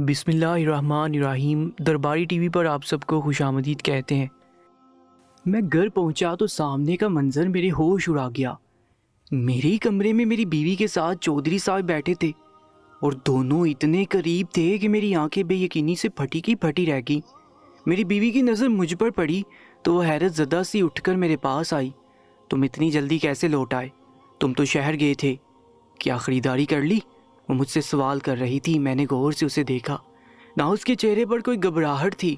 بسم اللہ الرحمن الرحیم۔ درباری ٹی وی پر آپ سب کو خوش آمدید کہتے ہیں۔ میں گھر پہنچا تو سامنے کا منظر میرے ہوش اڑا گیا۔ میرے ہی کمرے میں میری بیوی کے ساتھ چودھری صاحب بیٹھے تھے اور دونوں اتنے قریب تھے کہ میری آنکھیں بے یقینی سے پھٹی کی پھٹی رہ گئی۔ میری بیوی کی نظر مجھ پر پڑی تو وہ حیرت زدہ سی اٹھ کر میرے پاس آئی۔ تم اتنی جلدی کیسے لوٹ آئے؟ تم تو شہر گئے تھے، کیا خریداری کر لی؟ وہ مجھ سے سوال کر رہی تھی۔ میں نے غور سے اسے دیکھا، نہ اس کے چہرے پر کوئی گھبراہٹ تھی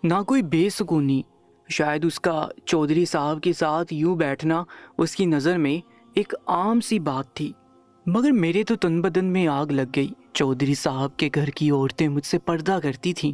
نہ کوئی بے سکونی۔ شاید اس کا چودھری صاحب کے ساتھ یوں بیٹھنا اس کی نظر میں ایک عام سی بات تھی، مگر میرے تو تن بدن میں آگ لگ گئی۔ چودھری صاحب کے گھر کی عورتیں مجھ سے پردہ کرتی تھیں،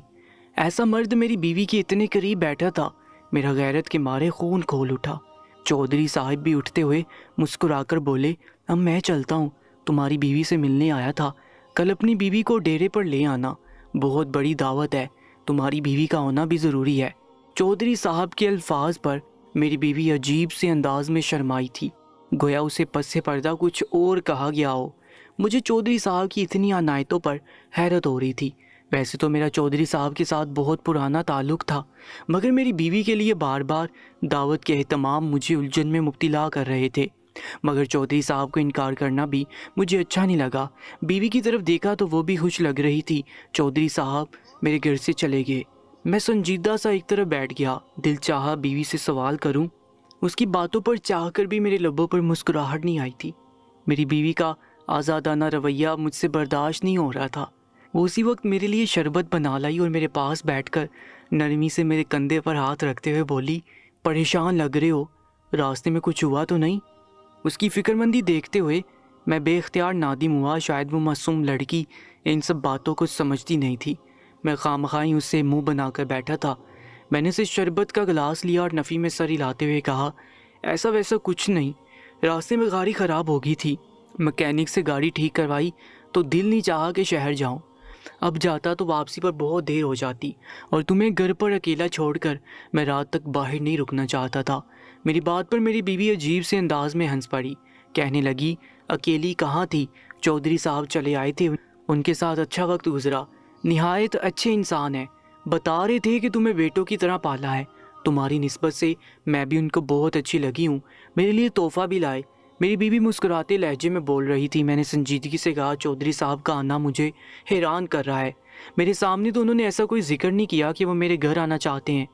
ایسا مرد میری بیوی کے اتنے قریب بیٹھا تھا، میرا غیرت کے مارے خون کھول اٹھا۔ چودھری صاحب بھی اٹھتے ہوئے مسکرا کر بولے، اب میں چلتا ہوں، تمہاری بیوی سے ملنے آیا تھا، کل اپنی بیوی کو ڈیرے پر لے آنا، بہت بڑی دعوت ہے، تمہاری بیوی کا ہونا بھی ضروری ہے۔ چودھری صاحب کے الفاظ پر میری بیوی عجیب سے انداز میں شرمائی تھی، گویا اسے پس سے پردہ کچھ اور کہا گیا ہو۔ مجھے چودھری صاحب کی اتنی عنایتوں پر حیرت ہو رہی تھی۔ ویسے تو میرا چودھری صاحب کے ساتھ بہت پرانا تعلق تھا، مگر میری بیوی کے لیے بار بار دعوت کے اہتمام مجھے الجھن میں مبتلا کر رہے تھے، مگر چودھری صاحب کو انکار کرنا بھی مجھے اچھا نہیں لگا۔ بیوی کی طرف دیکھا تو وہ بھی خوش لگ رہی تھی۔ چودھری صاحب میرے گھر سے چلے گئے۔ میں سنجیدہ سا ایک طرف بیٹھ گیا، دل چاہا بیوی سے سوال کروں، اس کی باتوں پر چاہ کر بھی میرے لبوں پر مسکراہٹ نہیں آئی تھی۔ میری بیوی کا آزادانہ رویہ مجھ سے برداشت نہیں ہو رہا تھا۔ وہ اسی وقت میرے لیے شربت بنا لائی اور میرے پاس بیٹھ کر نرمی سے میرے کندھے پر ہاتھ رکھتے ہوئے بولی، پریشان لگ رہے ہو، راستے میں کچھ ہوا تو نہیں؟ اس کی فکر مندی دیکھتے ہوئے میں بے اختیار نادم ہوا، شاید وہ معصوم لڑکی ان سب باتوں کو سمجھتی نہیں تھی۔ میں خواہ اس سے منہ بنا کر بیٹھا تھا۔ میں نے اسے شربت کا گلاس لیا اور نفی میں سر ہلاتے ہوئے کہا، ایسا ویسا کچھ نہیں، راستے میں گاڑی خراب ہو گئی تھی، مکینک سے گاڑی ٹھیک کروائی تو دل نہیں چاہا کہ شہر جاؤں، اب جاتا تو واپسی پر بہت دیر ہو جاتی اور تمہیں گھر پر اکیلا چھوڑ کر میں رات تک باہر نہیں رکنا چاہتا تھا۔ میری بات پر میری بیوی عجیب سے انداز میں ہنس پڑی، کہنے لگی، اکیلی کہاں تھی، چودھری صاحب چلے آئے تھے، ان کے ساتھ اچھا وقت گزرا، نہایت اچھے انسان ہیں، بتا رہے تھے کہ تمہیں بیٹوں کی طرح پالا ہے، تمہاری نسبت سے میں بھی ان کو بہت اچھی لگی ہوں، میرے لیے تحفہ بھی لائے۔ میری بیوی مسکراتے لہجے میں بول رہی تھی۔ میں نے سنجیدگی سے کہا، چودھری صاحب کا آنا مجھے حیران کر رہا ہے، میرے سامنے تو انہوں نے ایسا کوئی ذکر نہیں کیا کہ وہ میرے گھر آنا چاہتے ہیں۔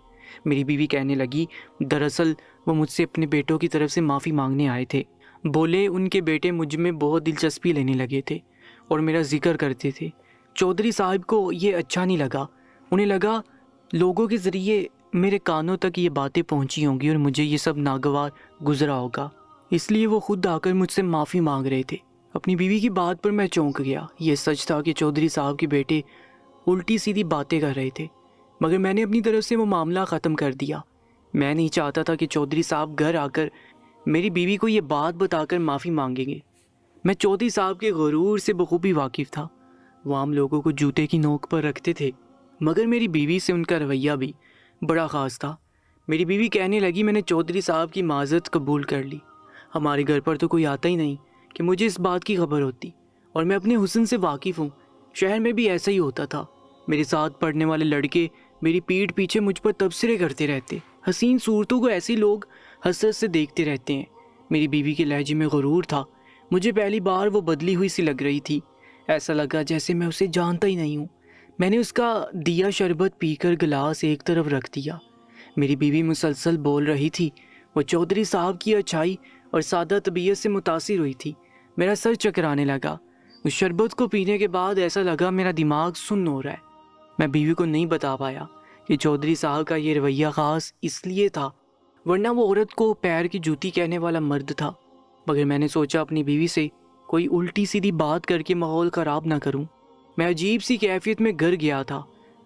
میری بیوی کہنے لگی، دراصل وہ مجھ سے اپنے بیٹوں کی طرف سے معافی مانگنے آئے تھے، بولے ان کے بیٹے مجھ میں بہت دلچسپی لینے لگے تھے اور میرا ذکر کرتے تھے۔ چودھری صاحب کو یہ اچھا نہیں لگا، انہیں لگا لوگوں کے ذریعے میرے کانوں تک یہ باتیں پہنچی ہوں گی اور مجھے یہ سب ناگوار گزرا ہوگا، اس لیے وہ خود آ کر مجھ سے معافی مانگ رہے تھے۔ اپنی بیوی کی بات پر میں چونک گیا۔ یہ سچ تھا کہ چودھری صاحب کے بیٹے الٹی سیدھی باتیں کر رہے تھے، مگر میں نے اپنی طرف سے وہ معاملہ ختم کر دیا۔ میں نہیں چاہتا تھا کہ چودھری صاحب گھر آ کر میری بیوی کو یہ بات بتا کر معافی مانگیں گے۔ میں چودھری صاحب کے غرور سے بخوبی واقف تھا، وہ عام لوگوں کو جوتے کی نوک پر رکھتے تھے، مگر میری بیوی سے ان کا رویہ بھی بڑا خاص تھا۔ میری بیوی کہنے لگی، میں نے چودھری صاحب کی معذرت قبول کر لی، ہمارے گھر پر تو کوئی آتا ہی نہیں کہ مجھے اس بات کی خبر ہوتی، اور میں اپنے حسن سے واقف ہوں، شہر میں بھی ایسا ہی ہوتا تھا، میرے ساتھ پڑھنے والے لڑکے میری پیٹھ پیچھے مجھ پر تبصرے کرتے رہتے، حسین صورتوں کو ایسے لوگ حسرت سے دیکھتے رہتے ہیں۔ میری بیوی کے لہجے میں غرور تھا، مجھے پہلی بار وہ بدلی ہوئی سی لگ رہی تھی، ایسا لگا جیسے میں اسے جانتا ہی نہیں ہوں۔ میں نے اس کا دیا شربت پی کر گلاس ایک طرف رکھ دیا۔ میری بیوی مسلسل بول رہی تھی، وہ چودھری صاحب کی اچھائی اور سادہ طبیعت سے متاثر ہوئی تھی۔ میرا سر چکرانے لگا، اس شربت کو پینے کے بعد ایسا لگا میرا دماغ سن ہو رہا ہے۔ میں بیوی کو نہیں بتا پایا کہ چودھری صاحب کا یہ رویہ خاص اس لیے تھا، ورنہ وہ عورت کو پیر کی جوتی کہنے والا مرد تھا، مگر میں نے سوچا اپنی بیوی سے کوئی الٹی سیدھی بات کر کے ماحول خراب نہ کروں۔ میں عجیب سی کیفیت میں گھر گیا تھا۔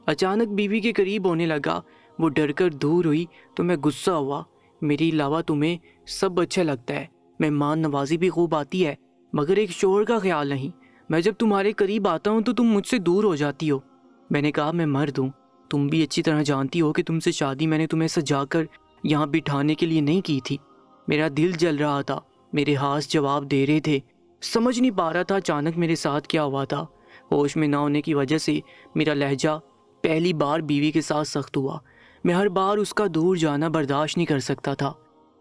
اچانک بیوی کے قریب ہونے لگا، وہ ڈر کر دور ہوئی تو میں غصہ ہوا، میری علاوہ تمہیں سب اچھا لگتا ہے، مہمان نوازی بھی خوب آتی ہے، مگر ایک شوہر کا خیال نہیں، میں جب تمہارے قریب آتا ہوں تو تم مجھ سے دور ہو جاتی ہو۔ میں نے کہا، میں مرد ہوں، تم بھی اچھی طرح جانتی ہو کہ تم سے شادی میں نے تمہیں سجا کر یہاں بٹھانے کے لیے نہیں کی تھی۔ میرا دل جل رہا تھا، میرے ہاتھ جواب دے رہے تھے، سمجھ نہیں پا رہا تھا اچانک میرے ساتھ کیا ہوا تھا۔ ہوش میں نہ ہونے کی وجہ سے میرا لہجہ پہلی بار بیوی کے ساتھ سخت ہوا۔ میں ہر بار اس کا دور جانا برداشت نہیں کر سکتا تھا۔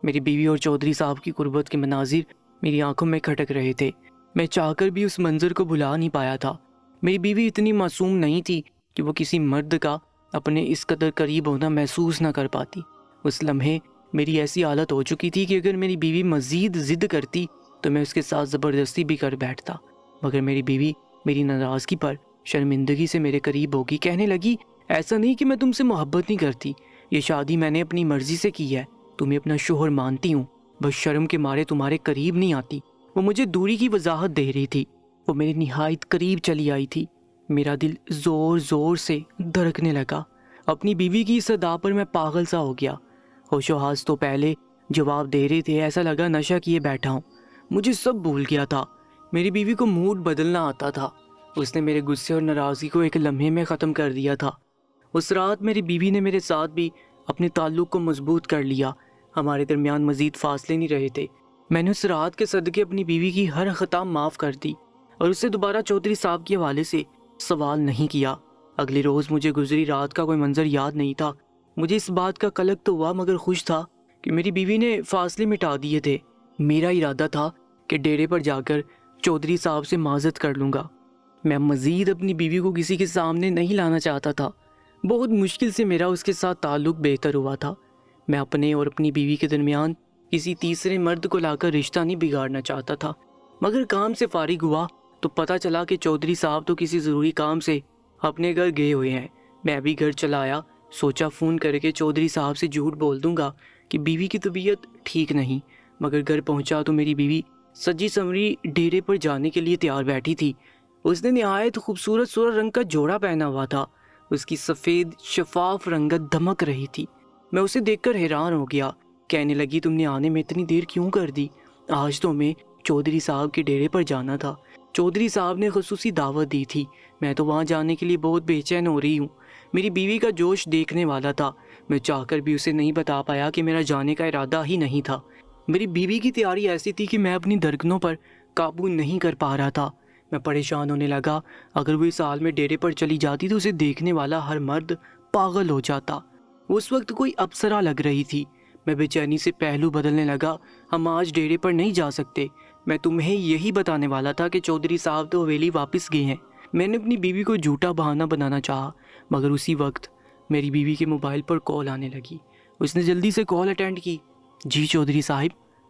میری بیوی اور چودھری صاحب کی قربت کے مناظر میری آنکھوں میں کھٹک رہے تھے۔ میں چاہ کر بھی اس منظر کو بھلا نہیں پایا تھا۔ میری بیوی اتنی معصوم نہیں تھی کہ وہ کسی مرد کا اپنے اس قدر قریب ہونا محسوس نہ کر پاتی۔ اس لمحے میری ایسی حالت ہو چکی تھی کہ اگر میری بیوی مزید ضد کرتی تو میں اس کے ساتھ زبردستی بھی کر بیٹھتا، مگر میری بیوی میری ناراضگی پر شرمندگی سے میرے قریب ہوگی۔ کہنے لگی، ایسا نہیں کہ میں تم سے محبت نہیں کرتی، یہ شادی میں نے اپنی مرضی سے کی ہے، تمہیں اپنا شوہر مانتی ہوں، بس شرم کے مارے تمہارے قریب نہیں آتی۔ وہ مجھے دوری کی وضاحت دے رہی تھی۔ وہ میری نہایت قریب چلی آئی تھی۔ میرا دل زور زور سے دھڑکنے لگا۔ اپنی بیوی کی اس ادا پر میں پاگل سا ہو گیا۔ ہوش و حواس تو پہلے جواب دے رہے تھے، ایسا لگا نشہ کیے بیٹھا ہوں۔ مجھے سب بھول گیا تھا۔ میری بیوی کو موڈ بدلنا آتا تھا۔ اس نے میرے غصے اور ناراضگی کو ایک لمحے میں ختم کر دیا تھا۔ اس رات میری بیوی نے میرے ساتھ بھی اپنے تعلق کو مضبوط کر لیا۔ ہمارے درمیان مزید فاصلے نہیں رہے تھے۔ میں نے اس رات کے صدقے اپنی بیوی کی ہر خطا معاف کر دی اور اسے دوبارہ چودھری صاحب کے حوالے سے سوال نہیں کیا۔ اگلی روز مجھے گزری رات کا کوئی منظر یاد نہیں تھا۔ مجھے اس بات کا قلق تو ہوا مگر خوش تھا کہ میری بیوی نے فاصلے مٹا دیے تھے۔ میرا ارادہ تھا کہ ڈیرے پر جا کر چودھری صاحب سے معذرت کر لوں گا۔ میں مزید اپنی بیوی کو کسی کے سامنے نہیں لانا چاہتا تھا۔ بہت مشکل سے میرا اس کے ساتھ تعلق بہتر ہوا تھا۔ میں اپنے اور اپنی بیوی کے درمیان کسی تیسرے مرد کو لا کر رشتہ نہیں بگاڑنا چاہتا تھا، مگر کام سے فارغ ہوا تو پتہ چلا کہ چودھری صاحب تو کسی ضروری کام سے اپنے گھر گئے ہوئے ہیں۔ میں بھی گھر چلا آیا، سوچا فون کر کے چودھری صاحب سے جھوٹ بول دوں گا کہ بیوی کی طبیعت ٹھیک نہیں، مگر گھر پہنچا تو میری بیوی سجی سنوری ڈیرے پر جانے کے لیے تیار بیٹھی تھی۔ اس نے نہایت خوبصورت سرخ رنگ کا جوڑا پہنا ہوا تھا۔ اس کی سفید شفاف رنگت دمک رہی تھی۔ میں اسے دیکھ کر حیران ہو گیا۔ کہنے لگی، تم نے آنے میں اتنی دیر کیوں کر دی؟ آج تو میں چودھری صاحب کے ڈیرے پر جانا تھا۔ چودھری صاحب نے خصوصی دعوت دی تھی، میں تو وہاں جانے کے لیے بہت بے چین ہو رہی ہوں۔ میری بیوی کا جوش دیکھنے والا تھا۔ میں چاہ کر بھی اسے نہیں بتا پایا کہ میرا جانے کا ارادہ ہی نہیں تھا۔ میری بیوی کی تیاری ایسی تھی کہ میں اپنی دھڑکنوں پر قابو نہیں کر پا رہا تھا۔ میں پریشان ہونے لگا۔ اگر وہ اس حال میں ڈیرے پر چلی جاتی تو اسے دیکھنے والا ہر مرد پاگل ہو جاتا۔ وہ اس وقت کوئی اپسرا لگ رہی تھی۔ میں بے چینی سے پہلو بدلنے لگا۔ ہم آج ڈیرے پر نہیں جا سکتے۔ میں تمہیں یہی بتانے والا تھا کہ چودھری صاحب تو حویلی واپس گئے ہیں۔ میں نے اپنی بیوی کو جھوٹا بہانہ بنانا چاہا، مگر اسی وقت میری بیوی کے موبائل پر کال آنے لگی۔ اس نے جلدی سے کال اٹینڈ کی۔ جی چودھری صاحب،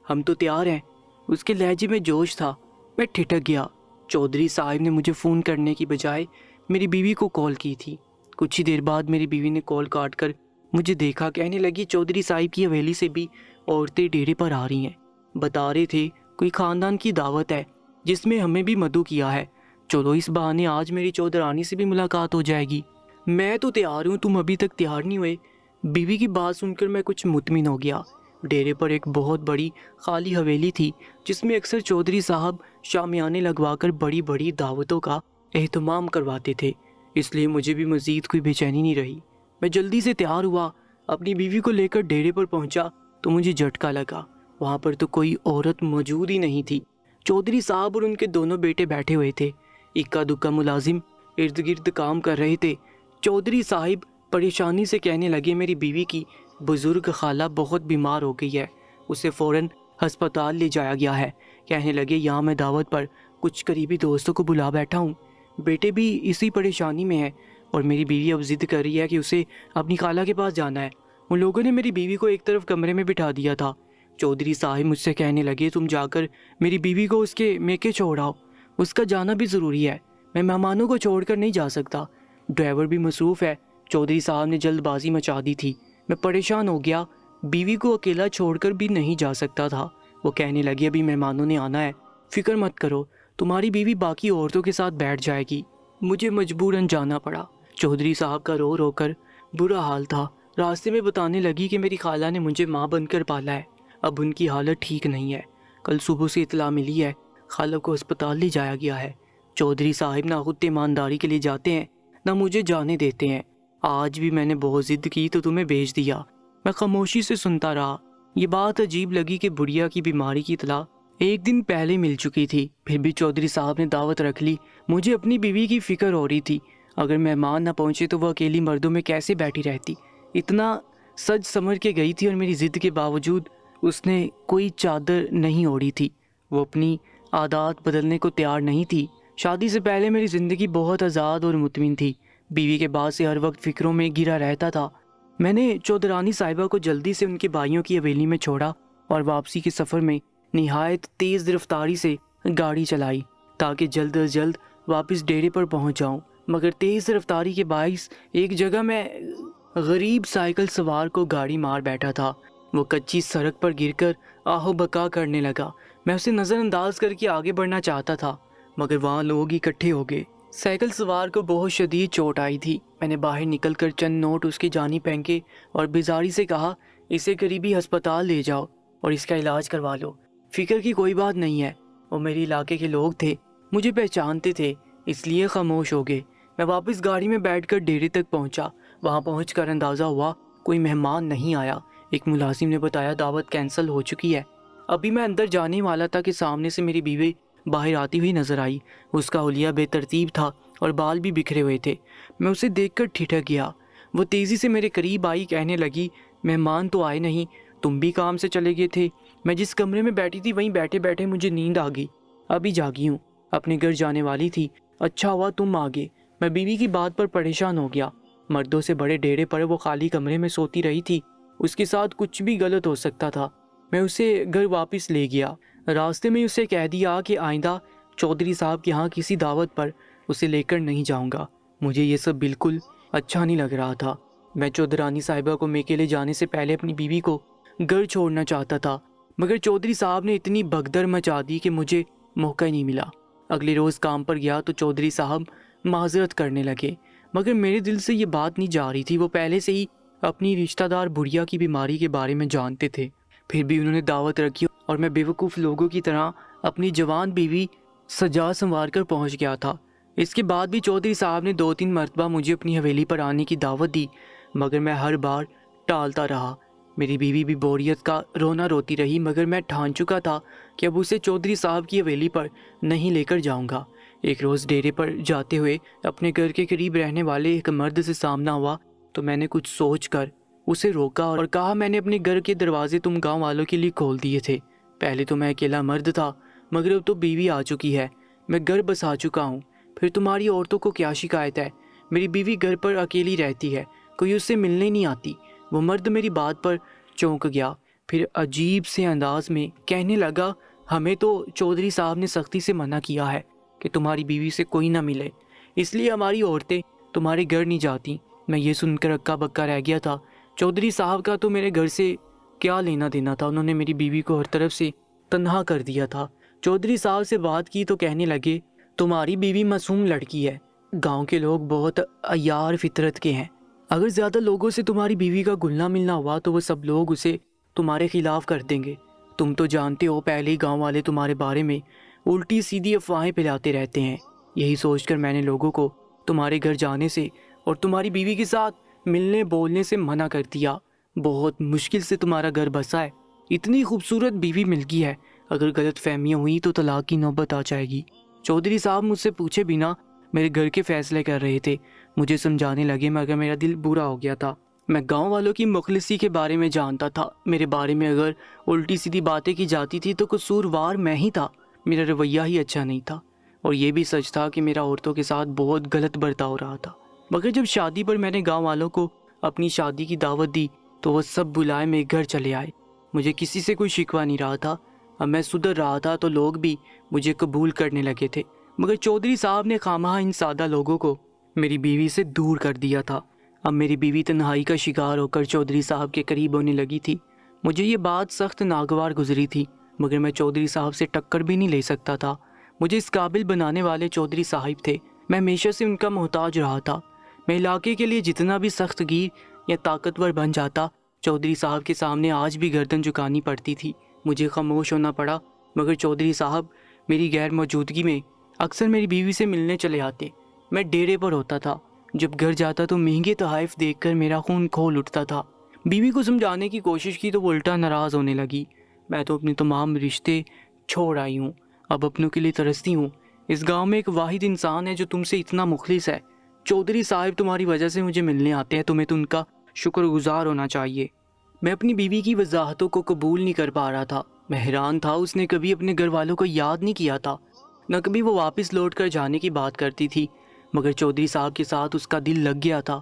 ہم تو تیار ہیں۔ اس کے لہجے میں جوش تھا۔ میں ٹھٹک گیا۔ چودھری صاحب نے مجھے فون کرنے کی بجائے میری بیوی کو کال کی تھی۔ کچھ ہی دیر بعد میری بیوی نے کال کاٹ کر مجھے دیکھا۔ کہنے لگی، چودھری صاحب کی حویلی سے بھی عورتیں ڈیرے پر آ رہی ہیں، بتا رہے تھے کوئی خاندان کی دعوت ہے جس میں ہمیں بھی مدعو کیا ہے۔ چلو اس بہانے آج میری چودرانی سے بھی ملاقات ہو جائے گی۔ میں تو تیار ہوں، تم ابھی تک تیار نہیں ہوئے؟ بیوی کی بات سن کر میں کچھ مطمئن ہو گیا۔ ڈیرے پر ایک بہت بڑی خالی حویلی تھی جس میں اکثر چودھری صاحب شامیانے لگوا کر بڑی بڑی دعوتوں کا اہتمام کرواتے تھے، اس لیے مجھے بھی مزید کوئی بے چینی نہیں رہی۔ میں جلدی سے تیار ہوا، اپنی بیوی کو لے کر ڈیرے پر پہنچا تو مجھے جھٹکا لگا۔ وہاں پر تو کوئی عورت موجود ہی نہیں تھی۔ چودھری صاحب اور ان کے دونوں بیٹے بیٹھے ہوئے تھے۔ اکا دکا ملازم ارد گرد کام کر رہے تھے۔ چودھری صاحب پریشانی سے کہنے لگے، میری بیوی کی بزرگ خالہ بہت بیمار ہو گئی ہے، اسے فوراً ہسپتال لے جایا گیا ہے۔ کہنے لگے، یہاں میں دعوت پر کچھ قریبی دوستوں کو بلا بیٹھا ہوں، بیٹے بھی اسی پریشانی میں ہیں اور میری بیوی اب ضد کر رہی ہے کہ اسے اپنی خالہ کے پاس جانا ہے۔ ان لوگوں نے میری بیوی کو ایک طرف کمرے میں بٹھا دیا تھا۔ چودھری صاحب مجھ سے کہنے لگے، تم جا کر میری بیوی کو اس کے میکے چھوڑاؤ، اس کا جانا بھی ضروری ہے، میں مہمانوں کو چھوڑ کر نہیں جا سکتا، ڈرائیور بھی مصروف ہے۔ چودھری صاحب نے جلد بازی مچا دی تھی۔ میں پریشان ہو گیا، بیوی کو اکیلا چھوڑ کر بھی نہیں جا سکتا تھا۔ وہ کہنے لگے، ابھی مہمانوں نے آنا ہے، فکر مت کرو، تمہاری بیوی باقی عورتوں کے ساتھ بیٹھ جائے گی۔ مجھے مجبوراً جانا پڑا۔ چودھری صاحب کا رو رو کر برا حال تھا۔ راستے میں بتانے لگی کہ میری خالہ نے مجھے ماں بن کر پالا ہے، اب ان کی حالت ٹھیک نہیں ہے، کل صبح سے اطلاع ملی ہے، خالہ کو ہسپتال لے جایا گیا ہے۔ چودھری صاحب نہ خود ایمانداری کے لیے جاتے ہیں نہ مجھے جانے دیتے ہیں۔ آج بھی میں نے بہت ضد کی تو تمہیں بھیج دیا۔ میں خاموشی سے سنتا رہا۔ یہ بات عجیب لگی کہ بڑھیا کی بیماری کی اطلاع ایک دن پہلے مل چکی تھی، پھر بھی چودھری صاحب نے دعوت رکھ لی۔ مجھے اپنی بیوی کی فکر ہو رہی تھی، اگر مہمان نہ پہنچے تو وہ اکیلی مردوں میں کیسے بیٹھی رہتی۔ اتنا سج سمر کے گئی تھی اور میری ضد کے باوجود اس نے کوئی چادر نہیں اوڑھی تھی۔ وہ اپنی عادات بدلنے کو تیار نہیں تھی۔ شادی سے پہلے میری زندگی بہت آزاد اور مطمئن تھی، بیوی کے بعد سے ہر وقت فکروں میں گھرا رہتا تھا۔ میں نے چودھرانی صاحبہ کو جلدی سے ان کے بھائیوں کی حویلی میں چھوڑا اور واپسی کے سفر میں نہایت تیز رفتاری سے گاڑی چلائی تاکہ جلد از جلد واپس ڈیرے پر پہنچ جاؤں، مگر تیز رفتاری کے باعث ایک جگہ میں غریب سائیکل سوار کو گاڑی مار بیٹھا تھا۔ وہ کچی سڑک پر گر کر آہو بکا کرنے لگا۔ میں اسے نظر انداز کر کے آگے بڑھنا چاہتا تھا، مگر وہاں لوگ اکٹھے ہو گئے۔ سائیکل سوار کو بہت شدید چوٹ آئی تھی۔ میں نے باہر نکل کر چند نوٹ اس کی جانب پھینکے اور بیزاری سے کہا، اسے قریبی ہسپتال لے جاؤ اور اس کا علاج کروا لو۔ فکر کی کوئی بات نہیں ہے۔ وہ میرے علاقے کے لوگ تھے، مجھے پہچانتے تھے، اس لیے خاموش ہو گئے۔ میں واپس گاڑی میں بیٹھ کر ڈیرے تک پہنچا۔ وہاں پہنچ کر اندازہ ہوا کوئی مہمان نہیں آیا۔ ایک ملازم نے بتایا دعوت کینسل ہو چکی ہے۔ ابھی میں اندر جانے والا تھا کہ سامنے سے میری بیوی باہر آتی ہوئی نظر آئی۔ اس کا حلیہ بے ترتیب تھا اور بال بھی بکھرے ہوئے تھے۔ میں اسے دیکھ کر ٹھٹک گیا۔ وہ تیزی سے میرے قریب آئی، کہنے لگی، مہمان تو آئے نہیں، تم بھی کام سے چلے گئے تھے؟ میں جس کمرے میں بیٹھی تھی وہیں بیٹھے بیٹھے مجھے نیند آ گئی، ابھی جاگی ہوں، اپنے گھر جانے والی تھی، اچھا ہوا تم آ گئے۔ میں بیوی کی بات پر پریشان ہو گیا۔ مردوں سے بڑے ڈیرے پر وہ خالی کمرے میں سوتی رہی تھی، اس کے ساتھ کچھ بھی غلط ہو سکتا تھا۔ میں اسے گھر واپس لے گیا۔ راستے میں اسے کہہ دیا کہ آئندہ چودھری صاحب کے ہاں کسی دعوت پر اسے لے کر نہیں جاؤں گا۔ مجھے یہ سب بالکل اچھا نہیں لگ رہا تھا۔ میں چودھرانی صاحبہ کو میکے لے جانے سے پہلے اپنی بیوی کو گھر چھوڑنا چاہتا تھا، مگر چودھری صاحب نے اتنی بھگدڑ مچا دی کہ مجھے موقع ہی نہیں ملا۔ اگلے روز کام پر گیا تو چودھری صاحب معذرت کرنے لگے، مگر میرے دل سے یہ بات نہیں جا رہی تھی۔ وہ پہلے سے ہی اپنی رشتہ دار بڑھیا کی بیماری کے بارے میں جانتے تھے، پھر بھی انہوں نے دعوت رکھی اور میں بیوقوف لوگوں کی طرح اپنی جوان بیوی سجا سنوار کر پہنچ گیا تھا۔ اس کے بعد بھی چودھری صاحب نے 2-3 مرتبہ مجھے اپنی حویلی پر آنے کی دعوت دی، مگر میں ہر بار ٹالتا رہا۔ میری بیوی بھی بوریت کا رونا روتی رہی، مگر میں ٹھان چکا تھا کہ اب اسے چودھری صاحب کی حویلی پر نہیں لے کر جاؤں گا۔ ایک روز ڈیرے پر جاتے ہوئے اپنے گھر کے قریب رہنے والے ایک مرد سے سامنا ہوا تو میں نے کچھ سوچ کر اسے روکا اور کہا، میں نے اپنے گھر کے دروازے تم گاؤں والوں کے لیے کھول دیے تھے۔ پہلے تو میں اکیلا مرد تھا، مگر اب تو بیوی آ چکی ہے، میں گھر بسا چکا ہوں، پھر تمہاری عورتوں کو کیا شکایت ہے؟ میری بیوی گھر پر اکیلی رہتی ہے، کوئی اس سے ملنے نہیں آتی۔ وہ مرد میری بات پر چونک گیا، پھر عجیب سے انداز میں کہنے لگا، ہمیں تو چودھری صاحب نے سختی سے منع کیا ہے کہ تمہاری بیوی سے کوئی نہ ملے، اس لیے ہماری عورتیں تمہارے گھر نہیں جاتی۔ میں یہ سن کر اکا بکا رہ گیا تھا۔ چودھری صاحب کا تو میرے گھر سے کیا لینا دینا تھا؟ انہوں نے میری بیوی کو ہر طرف سے تنہا کر دیا تھا۔ چودھری صاحب سے بات کی تو کہنے لگے، تمہاری بیوی معصوم لڑکی ہے، گاؤں کے لوگ بہت عیار فطرت کے ہیں، اگر زیادہ لوگوں سے تمہاری بیوی کا گلنا ملنا ہوا تو وہ سب لوگ اسے تمہارے خلاف کر دیں گے۔ تم تو جانتے ہو پہلے ہی گاؤں والے تمہارے بارے میں الٹی سیدھی افواہیں پھیلاتے رہتے ہیں۔ یہی سوچ کر میں نے لوگوں کو تمہارے گھر جانے سے اور تمہاری بیوی کے ساتھ ملنے بولنے سے منع کر دیا۔ بہت مشکل سے تمہارا گھر بسا ہے، اتنی خوبصورت بیوی مل گئی ہے، اگر غلط فہمیاں ہوئی تو طلاق کی نوبت آ جائے گی۔ چودھری صاحب مجھ سے پوچھے بنا میرے گھر کے فیصلے کر رہے تھے، مجھے سمجھانے لگے، مگر میرا دل برا ہو گیا تھا۔ میں گاؤں والوں کی مخلصی کے بارے میں جانتا تھا، میرے بارے میں اگر الٹی سیدھی باتیں کی جاتی تھی تو قصوروار میں ہی تھا، میرا رویہ ہی اچھا نہیں تھا، اور یہ بھی سچ تھا کہ میرا عورتوں کے ساتھ بہت غلط برتاؤ ہو رہا تھا۔ مگر جب شادی پر میں نے گاؤں والوں کو اپنی شادی کی دعوت دی تو وہ سب بلائے میرے گھر چلے آئے۔ مجھے کسی سے کوئی شکوہ نہیں رہا تھا، اب میں سدھر رہا تھا تو لوگ بھی مجھے قبول کرنے لگے تھے، مگر چودھری صاحب نے خواہاں ان سادہ لوگوں کو میری بیوی سے دور کر دیا تھا۔ اب میری بیوی تنہائی کا شکار ہو کر چودھری صاحب کے قریب ہونے لگی تھی۔ مجھے یہ بات سخت ناگوار گزری تھی، مگر میں چودھری صاحب سے ٹکر بھی نہیں لے سکتا تھا۔ مجھے اس قابل بنانے والے چودھری صاحب تھے، میں ہمیشہ سے ان کا محتاج رہا تھا۔ میں علاقے کے لیے جتنا بھی سخت گیر یا طاقتور بن جاتا، چودھری صاحب کے سامنے آج بھی گردن جھکانی پڑتی تھی۔ مجھے خاموش ہونا پڑا، مگر چودھری صاحب میری غیر موجودگی میں اکثر میری بیوی سے ملنے چلے آتے۔ میں ڈیرے پر ہوتا تھا، جب گھر جاتا تو مہنگے تحائف دیکھ کر میرا خون کھول اٹھتا تھا۔ بیوی کو سمجھانے کی کوشش کی تو وہ الٹا ناراض ہونے لگی۔ میں تو اپنے تمام رشتے چھوڑ آئی ہوں، اب اپنوں کے لیے ترستی ہوں۔ اس گاؤں میں ایک واحد انسان ہے جو تم سے اتنا مخلص ہے۔ چودھری صاحب تمہاری وجہ سے مجھے ملنے آتے ہیں، تمہیں تو ان کا شکر گزار ہونا چاہیے۔ میں اپنی بیوی کی وضاحتوں کو قبول نہیں کر پا رہا تھا۔ میں حیران تھا، اس نے کبھی اپنے گھر والوں کو یاد نہیں کیا تھا، نہ کبھی وہ واپس لوٹ کر جانے کی بات کرتی تھی، مگر چودھری صاحب کے ساتھ اس کا دل لگ گیا تھا۔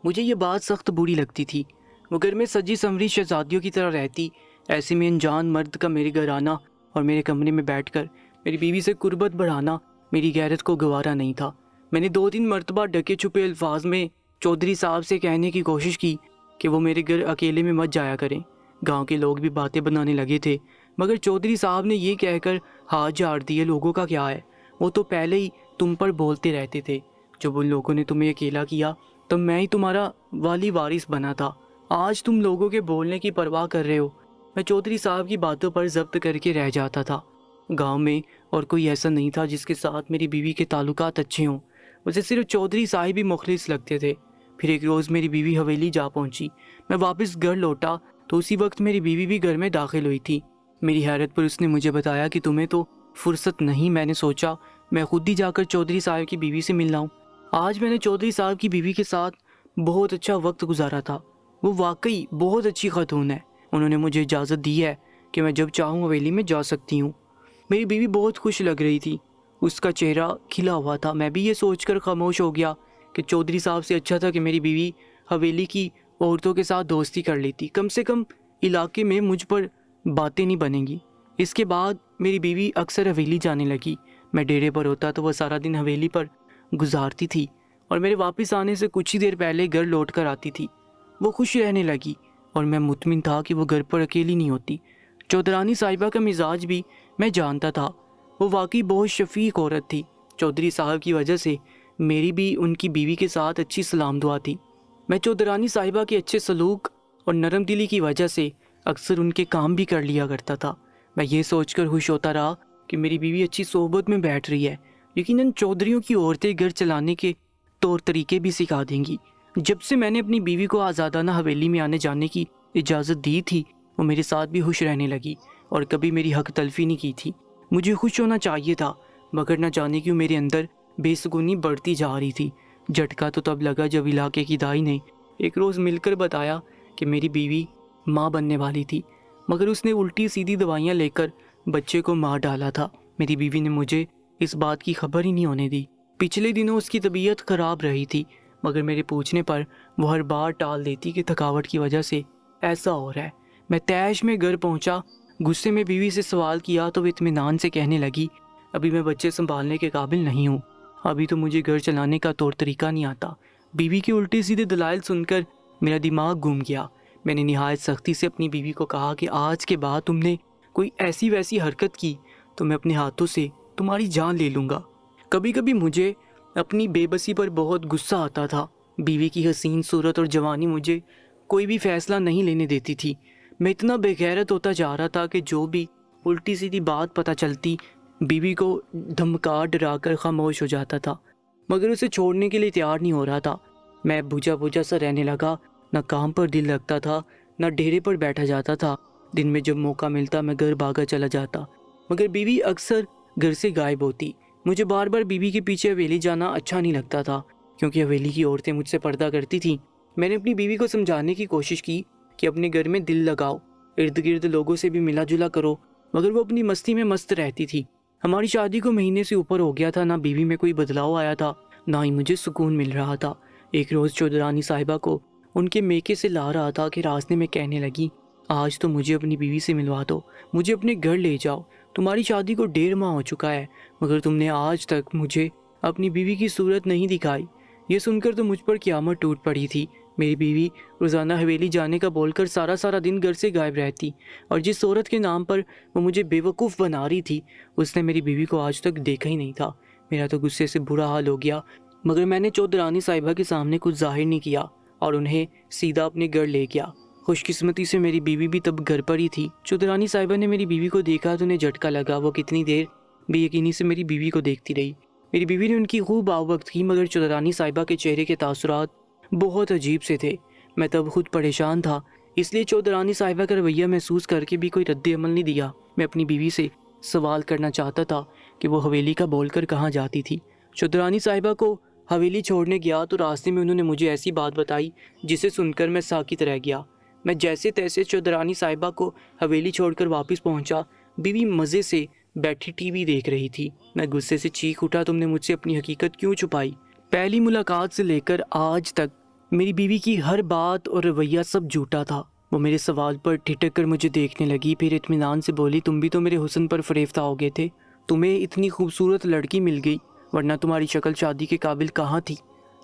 مجھے یہ بات سخت بری لگتی تھی۔ وہ گھر میں سجی سنوری شہزادیوں کی طرح رہتی، ایسے میں انجان مرد کا میرے گھر آنا اور میرے کمرے میں بیٹھ کر میری بیوی سے قربت بڑھانا میری غیرت کو گوارا نہیں تھا۔ میں نے 2-3 مرتبہ ڈھکے چھپے الفاظ میں چودھری صاحب سے کہنے کی کوشش کی کہ وہ میرے گھر اکیلے میں مت جایا کریں۔ گاؤں کے لوگ بھی باتیں بنانے لگے تھے، مگر چودھری صاحب نے یہ کہہ کر ہاتھ جھاڑ دیے، لوگوں کا کیا ہے، وہ تو پہلے ہی تم پر بولتے رہتے تھے۔ جب ان لوگوں نے تمہیں اکیلا کیا تب میں ہی تمہارا والی وارث بنا تھا، آج تم لوگوں کے بولنے کی پرواہ کر رہے ہو۔ میں چودھری صاحب کی باتوں پر ضبط کر کے رہ جاتا تھا۔ گاؤں میں اور کوئی ایسا نہیں تھا جس کے ساتھ میری بیوی کے تعلقات اچھے ہوں، مجھے صرف چودھری صاحب ہی مخلص لگتے تھے۔ پھر ایک روز میری بیوی حویلی جا پہنچی، میں واپس گھر لوٹا تو اسی وقت میری بیوی بھی گھر میں داخل ہوئی تھی۔ میری حیرت پر اس نے مجھے بتایا کہ تمہیں تو فرصت نہیں۔ میں نے سوچا میں خود ہی جا کر چودھری صاحب کی بیوی سے ملنا ہوں۔ آج میں نے چودھری صاحب کی بیوی کے ساتھ بہت اچھا وقت گزارا تھا۔ وہ واقعی بہت اچھی خاتون ہے۔ انہوں نے مجھے اجازت دی ہے کہ میں جب چاہوں حویلی میں جا سکتی ہوں۔ میری بیوی بہت خوش لگ رہی تھی، اس کا چہرہ کھلا ہوا تھا۔ میں بھی یہ سوچ کر خاموش ہو گیا کہ چودھری صاحب سے اچھا تھا کہ میری بیوی حویلی کی عورتوں کے ساتھ دوستی کر لیتی، کم سے کم علاقے میں مجھ پر باتیں نہیں بنیں گی۔ اس کے بعد میری بیوی اکثر حویلی جانے لگی۔ میں ڈیرے پر ہوتا تو وہ سارا دن حویلی پر گزارتی تھی اور میرے واپس آنے سے کچھ ہی دیر پہلے گھر لوٹ کر آتی تھی۔ وہ خوش رہنے لگی اور میں مطمئن تھا کہ وہ گھر پر اکیلی نہیں ہوتی۔ چودھرانی صاحبہ کا مزاج بھی میں جانتا تھا، وہ واقعی بہت شفیق عورت تھی۔ چودھری صاحب کی وجہ سے میری بھی ان کی بیوی کے ساتھ اچھی سلام دعا تھی۔ میں چودھرانی صاحبہ کے اچھے سلوک اور نرم دلی کی وجہ سے اکثر ان کے کام بھی کر لیا کرتا تھا۔ میں یہ سوچ کر خوش ہوتا رہا کہ میری بیوی اچھی صحبت میں بیٹھ رہی ہے، یقیناً چودھریوں کی عورتیں گھر چلانے کے طور طریقے بھی سکھا دیں گی۔ جب سے میں نے اپنی بیوی کو آزادانہ حویلی میں آنے جانے کی اجازت دی تھی، وہ میرے ساتھ بھی خوش رہنے لگی اور کبھی میری حق تلفی نہیں کی تھی۔ مجھے خوش ہونا چاہیے تھا، مگر نہ جانے کیوں میرے اندر بے سکونی بڑھتی جا رہی تھی۔ جھٹکا تو تب لگا جب علاقے کی دائی نے ایک روز مل کر بتایا کہ میری بیوی ماں بننے والی تھی، مگر اس نے الٹی سیدھی دوائیاں لے کر بچے کو مار ڈالا تھا۔ میری بیوی نے مجھے اس بات کی خبر ہی نہیں ہونے دی۔ پچھلے دنوں اس کی طبیعت خراب رہی تھی، مگر میرے پوچھنے پر وہ ہر بار ٹال دیتی کہ تھکاوٹ کی وجہ سے ایسا ہو رہا ہے۔ میں تیش میں گھر پہنچا، غصے میں بیوی سے سوال کیا تو وہ اطمینان سے کہنے لگی، ابھی میں بچے سنبھالنے کے قابل نہیں ہوں، ابھی تو مجھے گھر چلانے کا طور طریقہ نہیں آتا۔ بیوی کے الٹے سیدھے دلائل سن کر میرا دماغ گم گیا۔ میں نے نہایت سختی سے اپنی بیوی کو کہا کہ آج کے بعد تم نے کوئی ایسی ویسی حرکت کی تو میں اپنے ہاتھوں سے تمہاری جان لے لوں گا۔ کبھی کبھی مجھے اپنی بے بسی پر بہت غصہ آتا تھا۔ بیوی کی حسین صورت اور جوانی مجھے کوئی بھی فیصلہ نہیں لینے دیتی تھی۔ میں اتنا بے غیرت ہوتا جا رہا تھا کہ جو بھی الٹی سیدھی بات پتہ چلتی بیوی کو دھمکا ڈرا کر خاموش ہو جاتا تھا، مگر اسے چھوڑنے کے لیے تیار نہیں ہو رہا تھا۔ میں بوجھا بوجھا سا رہنے لگا، نہ کام پر دل لگتا تھا نہ ڈیرے پر بیٹھا جاتا تھا۔ دن میں جب موقع ملتا میں گھر بھاگا چلا جاتا، مگر بیوی اکثر گھر سے غائب ہوتی۔ مجھے بار بار بیوی کے پیچھے حویلی جانا اچھا نہیں لگتا تھا، کیونکہ حویلی کی عورتیں مجھ سے پردہ کرتی تھیں۔ میں نے اپنی بیوی کو سمجھانے کی کوشش کی کہ اپنے گھر میں دل لگاؤ، ارد گرد لوگوں سے بھی ملا جلا کرو، مگر وہ اپنی مستی میں مست رہتی تھی۔ ہماری شادی کو مہینے سے اوپر ہو گیا تھا، نہ بیوی میں کوئی بدلاؤ آیا تھا نہ ہی مجھے سکون مل رہا تھا۔ ایک روز چودھرانی صاحبہ کو ان کے میکے سے لا رہا تھا کہ راستے میں کہنے لگی، آج تو مجھے اپنی بیوی سے ملوا دو، مجھے اپنے گھر لے جاؤ، تمہاری شادی کو 1.5 ماہ ہو چکا ہے مگر تم نے آج تک مجھے اپنی بیوی کی صورت نہیں دکھائی۔ یہ سن کر تو مجھ پر قیامت ٹوٹ پڑی تھی۔ میری بیوی روزانہ حویلی جانے کا بول کر سارا دن گھر سے غائب رہتی، اور جس عورت کے نام پر وہ مجھے بے وقوف بنا رہی تھی اس نے میری بیوی کو آج تک دیکھا ہی نہیں تھا۔ میرا تو غصے سے برا حال ہو گیا، مگر میں نے چودھرانی صاحبہ کے سامنے کچھ ظاہر نہیں کیا اور انہیں سیدھا اپنے گھر لے گیا۔ خوش قسمتی سے میری بیوی بھی تب گھر پر ہی تھی۔ چودھرانی صاحبہ نے میری بیوی کو دیکھا تو انہیں جھٹکا لگا۔ وہ کتنی دیر بے یقینی سے میری بیوی کو دیکھتی رہی۔ میری بیوی نے ان کی خوب آؤ وقت کی، مگر چودھرانی صاحبہ کے چہرے کے تاثرات بہت عجیب سے تھے۔ میں تب خود پریشان تھا، اس لیے چودھرانی صاحبہ کا رویہ محسوس کر کے بھی کوئی رد عمل نہیں دیا۔ میں اپنی بیوی سے سوال کرنا چاہتا تھا کہ وہ حویلی کا بول کر کہاں جاتی تھی۔ چودرانی صاحبہ کو حویلی چھوڑنے گیا تو راستے میں انہوں نے مجھے ایسی بات بتائی جسے سن کر میں ساکت رہ گیا۔ میں جیسے تیسے چودرانی صاحبہ کو حویلی چھوڑ کر واپس پہنچا۔ بیوی مزے سے بیٹھی ٹی وی دیکھ رہی تھی۔ میں غصے سے چیخ اٹھا، تم نے مجھ سے اپنی حقیقت کیوں چھپائی؟ پہلی ملاقات سے لے کر آج تک میری بیوی کی ہر بات اور رویہ سب جھوٹا تھا۔ وہ میرے سوال پر ٹھٹک کر مجھے دیکھنے لگی، پھر اطمینان سے بولی، تم بھی تو میرے حسن پر فریفتہ ہو گئے تھے۔ تمہیں اتنی خوبصورت لڑکی مل گئی، ورنہ تمہاری شکل شادی کے قابل کہاں تھی؟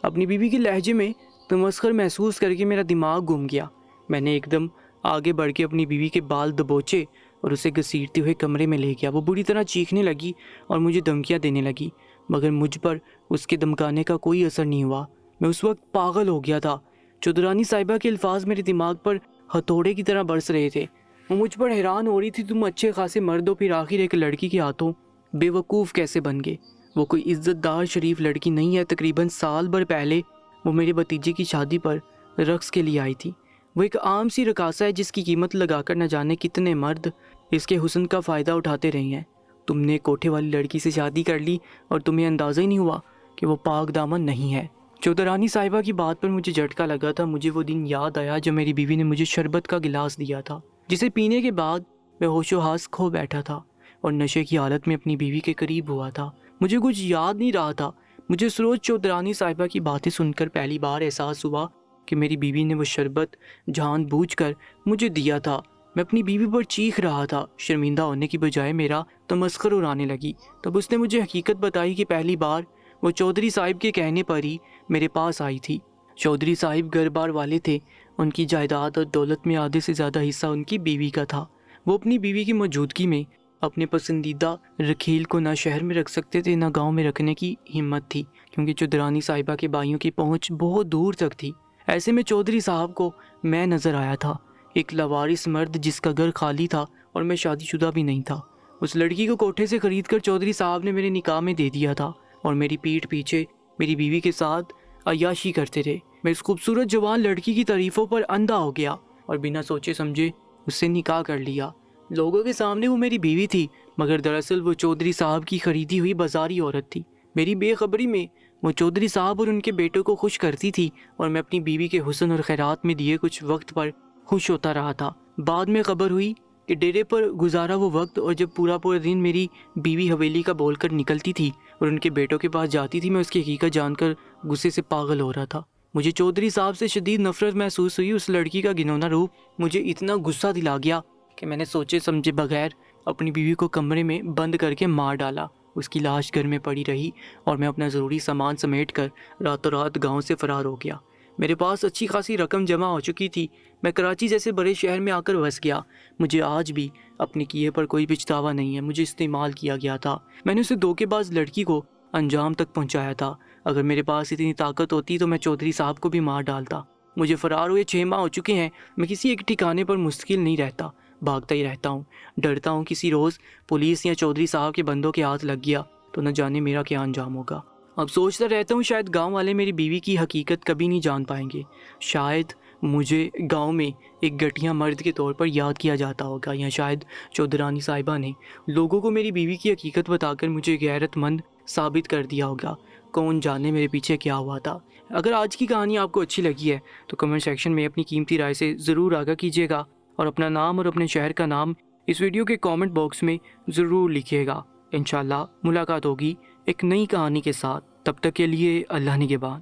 اپنی بیوی کے لہجے میں تمسخر محسوس کر کے میرا دماغ گم گیا۔ میں نے ایک دم آگے بڑھ کے اپنی بیوی کے بال دبوچے اور اسے گھسیٹتے ہوئے کمرے میں لے گیا۔ وہ بری طرح چیخنے لگی اور مجھے دھمکیاں دینے لگی، مگر مجھ پر اس کے دھمکانے کا کوئی اثر نہیں ہوا۔ میں اس وقت پاگل ہو گیا تھا۔ چودرانی صاحبہ کے الفاظ میرے دماغ پر ہتھوڑے کی طرح برس رہے تھے۔ وہ مجھ پر حیران ہو رہی تھی، تم اچھے خاصے مرد ہو، پھر آخر ایک لڑکی کے ہاتھوں بے وقوف کیسے بن گئے؟ وہ کوئی عزت دار شریف لڑکی نہیں ہے۔ تقریباً سال بھر پہلے وہ میرے بھتیجے کی شادی پر رقص کے لیے آئی تھی۔ وہ ایک عام سی رقاصہ ہے جس کی قیمت لگا کر نہ جانے کتنے مرد اس کے حسن کا فائدہ اٹھاتے رہے ہیں۔ تم نے کوٹھے والی لڑکی سے شادی کر لی اور تمہیں اندازہ ہی نہیں ہوا کہ وہ پاک دامن نہیں ہے۔ چودرانی صاحبہ کی بات پر مجھے جھٹکا لگا تھا۔ مجھے وہ دن یاد آیا جب میری بیوی نے مجھے شربت کا گلاس دیا تھا، جسے پینے کے بعد میں ہوش و حواس کھو بیٹھا تھا اور نشے کی حالت میں اپنی بیوی کے قریب ہوا تھا۔ مجھے کچھ یاد نہیں رہا تھا۔ مجھے اس روز چودرانی صاحبہ کی باتیں سن کر پہلی بار احساس ہوا کہ میری بیوی نے وہ شربت جان بوجھ کر مجھے دیا تھا۔ میں اپنی بیوی پر چیخ رہا تھا۔ شرمندہ ہونے کی بجائے میرا تمسخر اڑانے لگی۔ تب اس نے مجھے حقیقت بتائی کہ پہلی بار وہ چودھری صاحب کے کہنے پر ہی میرے پاس آئی تھی۔ چودھری صاحب گھر بار والے تھے۔ ان کی جائیداد اور دولت میں آدھے سے زیادہ حصہ ان کی بیوی کا تھا۔ وہ اپنی بیوی کی موجودگی میں اپنے پسندیدہ رکھیل کو نہ شہر میں رکھ سکتے تھے، نہ گاؤں میں رکھنے کی ہمت تھی، کیونکہ چودرانی صاحبہ کے بھائیوں کی پہنچ بہت دور تک تھی۔ ایسے میں چودھری صاحب کو میں نظر آیا تھا، ایک لاوارث مرد جس کا گھر خالی تھا اور میں شادی شدہ بھی نہیں تھا۔ اس لڑکی کو کوٹھے سے خرید کر چودھری صاحب نے میرے نکاح میں دے دیا تھا اور میری پیٹھ پیچھے میری بیوی کے ساتھ عیاشی کرتے رہے۔ میں اس خوبصورت جوان لڑکی کی تعریفوں پر اندھا ہو گیا اور بنا سوچے سمجھے اس سے نکاح کر لیا۔ لوگوں کے سامنے وہ میری بیوی تھی، مگر دراصل وہ چودھری صاحب کی خریدی ہوئی بازاری عورت تھی۔ میری بے خبری میں وہ چودھری صاحب اور ان کے بیٹوں کو خوش کرتی تھی اور میں اپنی بیوی کے حسن اور خیرات میں دیے کچھ وقت پر خوش ہوتا رہا تھا۔ بعد میں خبر ہوئی کہ ڈیرے پر گزارا وہ وقت اور جب پورا دن میری بیوی حویلی کا بول کر نکلتی تھی اور ان کے بیٹوں کے پاس جاتی تھی، میں اس کی حقیقت جان کر غصے سے پاگل ہو رہا تھا۔ مجھے چودھری صاحب سے شدید نفرت محسوس ہوئی۔ اس لڑکی کا گھناؤنا روپ مجھے اتنا غصہ دلا گیا کہ میں نے سوچے سمجھے بغیر اپنی بیوی کو کمرے میں بند کر کے مار ڈالا۔ اس کی لاش گھر میں پڑی رہی اور میں اپنا ضروری سامان سمیٹ کر راتوں رات گاؤں سے فرار ہو گیا۔ میرے پاس اچھی خاصی رقم جمع ہو چکی تھی۔ میں کراچی جیسے بڑے شہر میں آ کر بس گیا۔ مجھے آج بھی اپنے کیے پر کوئی پچھتاوا نہیں ہے۔ مجھے استعمال کیا گیا تھا۔ میں نے اسے دھوکے باز لڑکی کو انجام تک پہنچایا تھا۔ اگر میرے پاس اتنی طاقت ہوتی تو میں چودھری صاحب کو بھی مار ڈالتا۔ مجھے فرار ہوئے 6 ماہ ہو چکے ہیں۔ میں کسی ایک ٹھکانے پر مستقل نہیں رہتا، بھاگتا ہی رہتا ہوں۔ ڈرتا ہوں کسی روز پولیس یا چودھری صاحب کے بندوں کے ہاتھ لگ گیا تو نہ جانے میرا کیا انجام ہوگا۔ اب سوچتا رہتا ہوں شاید گاؤں والے میری بیوی کی حقیقت کبھی نہیں جان پائیں گے۔ شاید مجھے گاؤں میں ایک گٹھیا مرد کے طور پر یاد کیا جاتا ہوگا، یا شاید چودرانی صاحبہ نے لوگوں کو میری بیوی کی حقیقت بتا کر مجھے غیرت مند ثابت کر دیا ہوگا۔ کون جانے میرے پیچھے کیا ہوا تھا۔ اگر آج کی کہانی آپ کو اچھی لگی ہے تو کمنٹ سیکشن میں اپنی قیمتی رائے سے ضرور آگاہ کیجیے گا اور اپنا نام اور اپنے شہر کا نام اس ویڈیو کے کامنٹ باکس میں ضرور لکھیے گا۔ انشاءاللہ ملاقات ہوگی ایک نئی کہانی کے ساتھ۔ تب تک کے لیے اللہ نگہبان۔